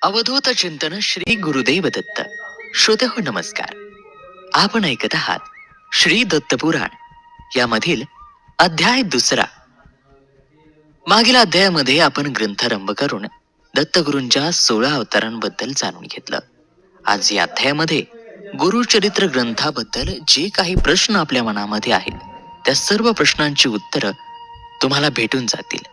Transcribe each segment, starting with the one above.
अवधूत चिंतन श्री गुरुदेव दत्त. श्रोते हो नमस्कार. आपण ऐकत आहात श्री दत्त पुराण यामधील अध्याय 2. मागील अध्यायामध्ये आपण ग्रंथारंभ करून दत्तगुरूंच्या 16 अवतारांबद्दल जाणून घेतलं. आज या अध्यायामध्ये गुरुचरित्र ग्रंथाबद्दल जे काही प्रश्न आपल्या मनामध्ये आहेत त्या सर्व प्रश्नांची उत्तरं तुम्हाला भेटून जातील.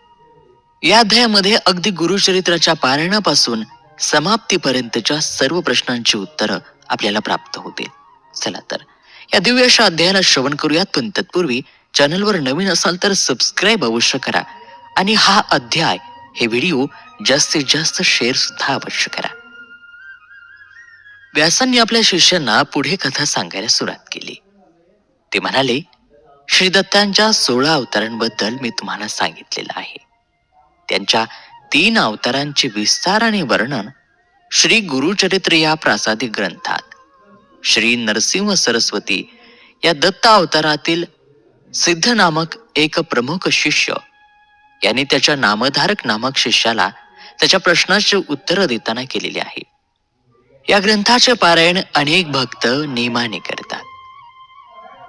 या अध्यायामध्ये अगदी गुरुचरित्राच्या पारायणापासून समाप्तीपर्यंतच्या सर्व प्रश्नांची उत्तरं आपल्याला प्राप्त होतील. चला तर या दिव्य अशा अध्यायाला श्रवण करूयात. पण तत्पूर्वी चॅनलवर नवीन असाल तर सबस्क्राईब अवश्य करा आणि हा अध्याय हे व्हिडिओ जास्तीत जास्त शेअर सुद्धा अवश्य करा. व्यासांनी आपल्या शिष्यांना पुढे कथा सांगायला सुरुवात केली. ते म्हणाले, श्री दत्तांच्या 16 अवतारांबद्दल मी तुम्हाला सांगितलेलं आहे. त्यांच्या 3 अवतारांचे विस्ताराने वर्णन श्री गुरुचरित्र या प्रासादिक ग्रंथात श्री नरसिंह सरस्वती या दत्त अवतारातील सिद्ध नामक एक प्रमुख शिष्य यांनी त्याच्या नामधारक नामक शिष्याला त्याच्या प्रश्नाचे उत्तर देताना केलेले आहे. या ग्रंथाचे पारायण अनेक भक्त नेमाने करतात.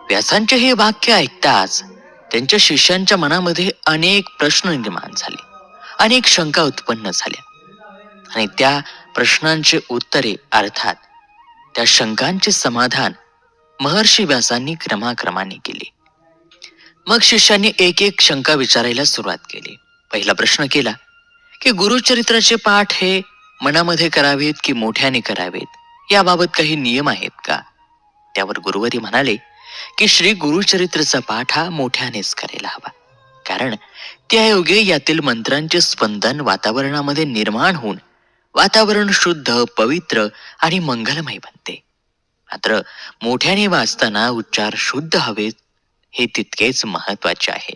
व्यासांचे हे वाक्य ऐकताच त्यांच्या शिष्यांच्या मनामध्ये अनेक प्रश्न निर्माण झाले, अनेक शंका उत्पन्न झाल्या आणि त्या प्रश्नांचे उत्तरे अर्थात त्या शंकांचे समाधान महर्षी व्यासांनी क्रमाक्रमाने केले. मग शिष्यांनी एक एक शंका विचारायला सुरुवात केली. पहिला प्रश्न केला की गुरुचरित्राचे पाठ हे मनामध्ये करावेत की मोठ्याने करावेत, याबाबत काही नियम आहेत का? त्यावर गुरुवरी म्हणाले की श्री गुरुचरित्राचा पाठ हा मोठ्यानेच करायला हवा, कारण त्यायोगे यातील मंत्रांचे स्पंदन वातावरणामध्ये निर्माण होऊन वातावरण शुद्ध, पवित्र आणि मंगलमय बनते. मात्र मोठ्याने वाचताना उच्चार शुद्ध हवेत हे तितकेच महत्वाचे आहे.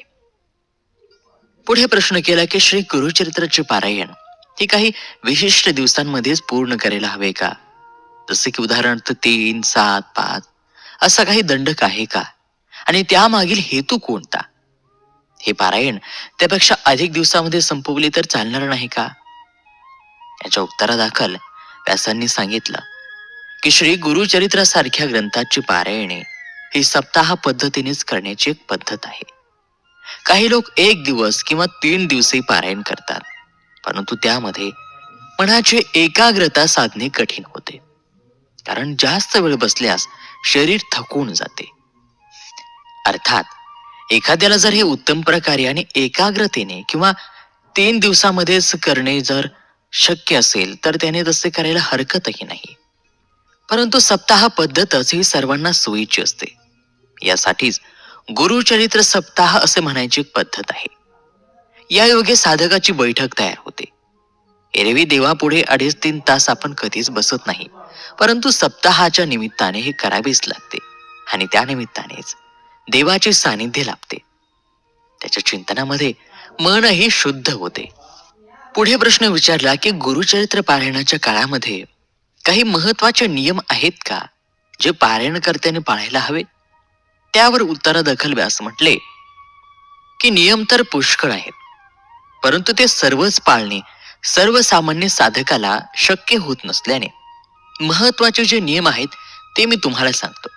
पुढे प्रश्न केला की श्री गुरुचरित्राचे पारायण हे काही विशिष्ट दिवसांमध्येच पूर्ण करायला हवे का? जसे की उदाहरणार्थ 3, 7, 5 असा काही दंडक आहे का? आणि त्यामागील हेतू कोणता? हे पारायण त्यापेक्षा अधिक दिवसामध्ये संपवले तर चालणार नाही का? याच्या उत्तरादाखल व्यासांनी सांगितलं की श्री गुरुचरित्रासारख्या ग्रंथाची पारायणे ही सप्ताह पद्धतीनेच करण्याची एक पद्धत आहे. काही लोक 1 दिवस किंवा 3 दिवसही पारायण करतात, परंतु त्यामध्ये मनाची एकाग्रता साधणे कठीण होते, कारण जास्त वेळ बसल्यास शरीर थकून जाते. अर्थात एखाद्याला जर हे उत्तम प्रकारे आणि एकाग्रतेने किंवा 3 दिवसामध्येच करणे जर शक्य असेल तर त्याने तसे करायला हरकतही नाही. परंतु सप्ताह पद्धतच ही सर्वांना सोयीची असते. यासाठीच गुरुचरित्र सप्ताह असे म्हणायची एक पद्धत आहे. या योगे साधकाची बैठक तयार होते. एरवी देवापुढे 2.5-3 तास आपण कधीच बसत नाही, परंतु सप्ताहाच्या निमित्ताने हे करावेच लागते आणि त्या निमित्तानेच देवाचे सानिध्य लाभते. त्याच्या चिंतनामध्ये मनही शुद्ध होते. पुढे प्रश्न विचारला की गुरुचरित्र पारायणाच्या काळामध्ये काही महत्वाचे नियम आहेत का, जे पारायणकर्त्याने पाळायला हवे? त्यावर उत्तरादाखल व्यास म्हटले की नियम तर पुष्कळ आहेत, परंतु ते सर्वच पाळणे सर्वसामान्य साधकाला शक्य होत नसल्याने महत्वाचे जे नियम आहेत ते मी तुम्हाला सांगतो.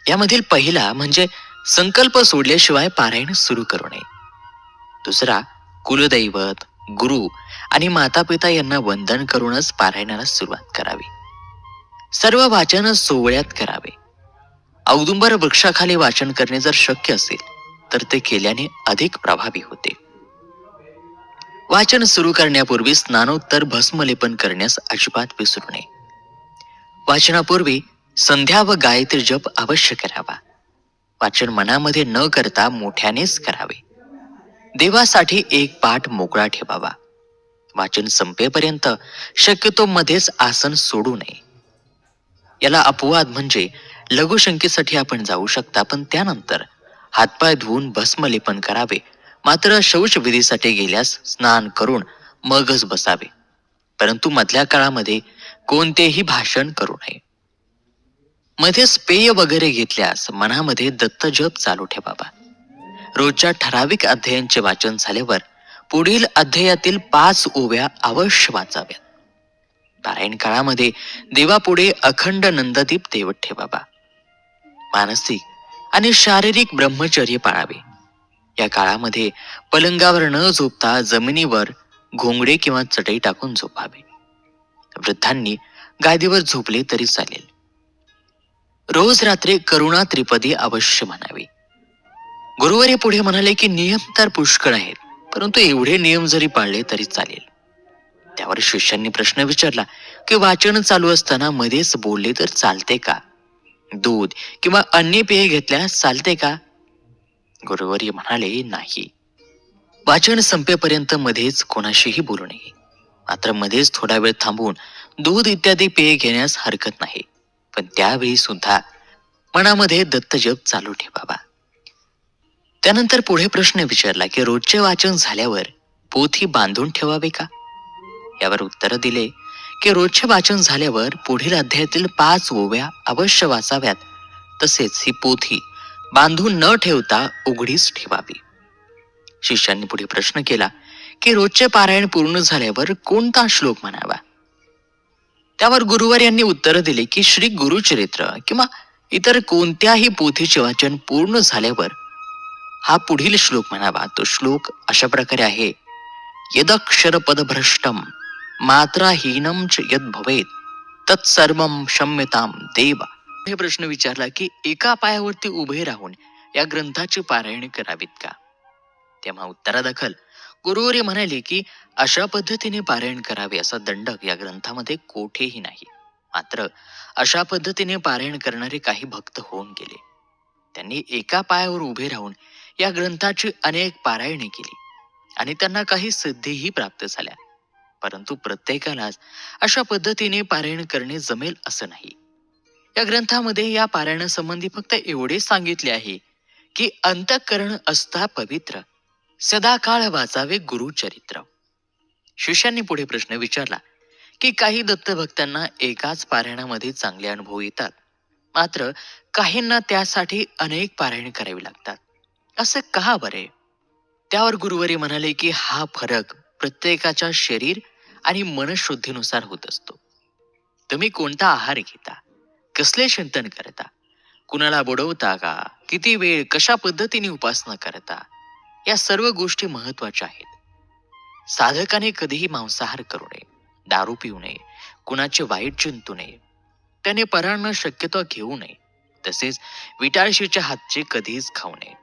यामधील पहिला म्हणजे संकल्प सोडल्याशिवाय पारायण सुरू करू नये. दुसरा, कुलदैवत, गुरु आणि माता पिता यांना वंदन करूनच पारायणाला सुरुवात करावी. सर्व वाचन सोहळ्यात करावे. औदुंबर वृक्षाखाली वाचन करणे जर शक्य असेल तर ते केल्याने अधिक प्रभावी होते. वाचन सुरू करण्यापूर्वी स्नानोत्तर भस्मलेपन करण्यास अजिबात विसरू नये. वाचनापूर्वी संध्या व गायत्री जप अवश्य करावा. वाचन मनामध्ये न करता मोठ्यानेच करावे. देवासाठी एक पाठ मोकळा ठेवावा. वाचन संपेपर्यंत शक्यतो मध्येच आसन सोडू नये. याला अपवाद म्हणजे लघुशंकेसाठी आपण जाऊ शकता, पण त्यानंतर हातपाय धुवून भस्मलेपन करावे. मात्र शौच विधीसाठी गेल्यास स्नान करून मगच बसावे. परंतु मधल्या काळामध्ये कोणतेही भाषण करू नये. मध्येच पेय वगैरे घेतल्यास मनामध्ये दत्त जप चालू ठेवावा. रोजच्या ठराविक अध्यायांचे वाचन झाल्यावर पुढील अध्यायातील 5 ओव्या अवश्य वाचाव्यात. पारायण काळामध्ये देवापुढे अखंड नंददीप तेवत ठेवावा. मानसिक आणि शारीरिक ब्रह्मचर्य पाळावे. या काळामध्ये पलंगावर न झोपता जमिनीवर घोंगडे किंवा चटई टाकून झोपावे. वृद्धांनी गादीवर झोपले तरी चालेल. रोज रात्री करुणा त्रिपदी अवश्य म्हणावी. गुरुवारी पुढे म्हणाले की नियम तर पुष्कळ आहेत, परंतु एवढे नियम जरी पाळले तरी चालेल. त्यावर शिष्यांनी प्रश्न विचारला की वाचन चालू असताना मध्येच बोलले तर चालते का? दूध किंवा अन्य पेय घेतल्यास चालते का? गुरुवारी म्हणाले नाही. वाचन संपेपर्यंत मध्येच कोणाशीही बोलू नये. मात्र मध्येच थोडा वेळ थांबून दूध इत्यादी पेय घेण्यास हरकत नाही, पण त्यावेळी सुद्धा मनामध्ये दत्तजप चालू ठेवावा. त्यानंतर पुढे प्रश्न विचारला की रोजचे वाचन झाल्यावर पोथी बांधून ठेवावे का? यावर उत्तर दिले की रोजचे वाचन झाल्यावर पुढील अध्यायातील 5 ओव्या अवश्य वाचाव्यात. तसेच ही पोथी बांधून न ठेवता उघडीच ठेवावी. शिष्यांनी पुढे प्रश्न केला की रोजचे पारायण पूर्ण झाल्यावर कोणता श्लोक म्हणावा? त्यावर गुरुवार यांनी उत्तर दिले की श्री गुरुचरित्र किंवा इतर कोणत्याही पोथीचे वाचन पूर्ण झाल्यावर हा पुढील श्लोक म्हणावा. तो श्लोक अशा प्रकारे आहे: यदक्षर पदभ्रष्टम मात्राहीनम च यद भवेत तत्सर्वं क्षम्यताम देव. हे प्रश्न विचारला की एका पायावरती उभे राहून या ग्रंथाची पारायण करावीत का? तेव्हा उत्तरादाखल गुरुवारी म्हणाले की अशा पद्धतीने पारायण करावे असा दंडक या ग्रंथामध्ये कोठेही नाही. मात्र अशा पद्धतीने पारायण करणारे काही भक्त होऊन गेले. त्यांनी एका पायावर उभे राहून या ग्रंथाची अनेक पारायणे केली आणि त्यांना काही सिद्धीही प्राप्त झाल्या. परंतु प्रत्येकालाच अशा पद्धतीने पारायण करणे जमेल असं नाही. या ग्रंथामध्ये या पारायणासंबंधी फक्त एवढे सांगितले आहे की अंतःकरण असता पवित्र, सदा काळ वाचावे गुरुचरित्र. शिष्यांनी पुढे प्रश्न विचारला की काही दत्तभक्तांना एकाच पारायणामध्ये चांगले अनुभव येतात, मात्र काहींना त्यासाठी अनेक पारायण करावी लागतात, असं का बरे? त्यावर गुरुवारी म्हणाले की हा फरक प्रत्येकाच्या शरीर आणि मनशुद्धीनुसार होत असतो. तुम्ही कोणता आहार घेता, कसले चिंतन करता, कुणाला बुडवता का, किती वेळ कशा पद्धतीने उपासना करता, या सर्व गोष्टी महत्वाच्या आहेत. साधकाने कधीही मांसाहार करू नये, दारू पिऊ नये, कुणाचे वाईट चिंतू नये, त्याने परान्न शक्यतो घेऊ नये, तसेच विटाळशीच्या हातचे कधीच खाऊ नये.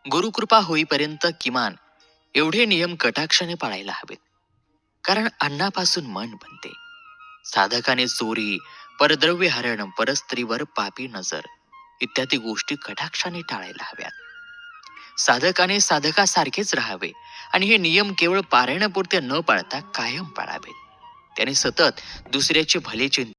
गुरुकृपा होईपर्यंत किमान एवढे नियम कटाक्षाने पाळायला हवेत, कारण अन्नापासून मन बनते. साधकाने चोरी, परद्रव्य हरण, परस्त्रीवर पापी नजर इत्यादी गोष्टी कटाक्षाने टाळायला हव्यात. साधकाने साधकासारखेच राहावे आणि हे नियम केवळ पारायणापुरते न पाळता कायम पाळावेत. त्याने सतत दुसऱ्याचे भले चिंतन